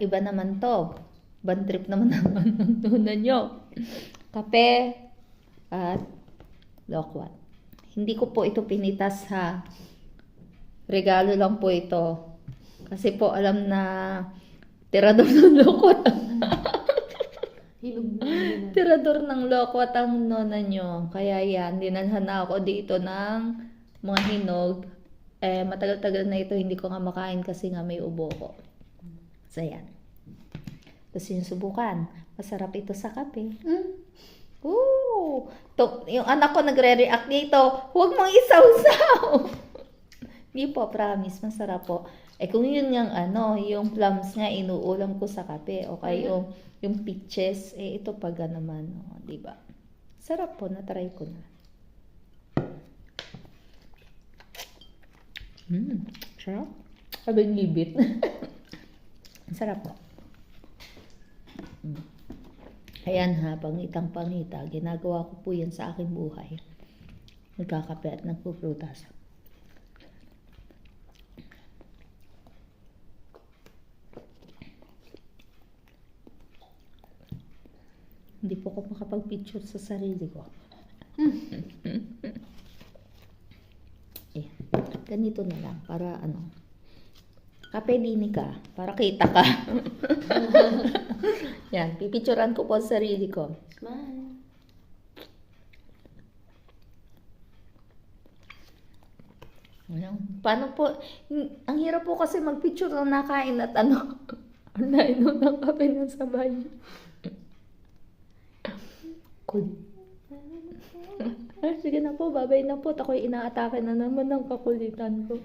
Iba naman to. Bad trip naman naman ng tuna nyo. Kape at lokwat. Hindi ko po ito pinitas ha. Regalo lang po ito. Kasi po alam na tirador ng lokwat. Tirador ng lokwat ang nona nyo. Kaya yan, dinalhan na ako dito ng mga hinog. Matagal-tagal na ito, hindi ko nga makain kasi nga may ubo ko. So yan. Tapos yung subukan. Masarap ito sa kape. Ooh! Yung anak ko nagre-react dito, huwag mong isaw-saw! Hindi po, promise, masarap po. Kung yun nga yung plums nga inuulam ko sa kape, o kaya yung peaches, ito pa naman, di ba? Sarap po, na-try ko na. Sarap. Abang ngibit. Sarap po. Ayan ha, pangitang-pangita. Ginagawa ko po yan sa aking buhay. Nagkakape at nagpuprutas. Hindi po ako makapag-picture sa sarili ko. Ganito na lang. Para kape dini ka. Para kita ka. Yan, pipicturean ko po sa sarili ko. Smile. Paano po, ang hirap po kasi magpicture ng nakain at nainom ng kape ng sabay. Cool. Sige na po, babay na po. Ako'y inaatake na naman ng kakulitan ko.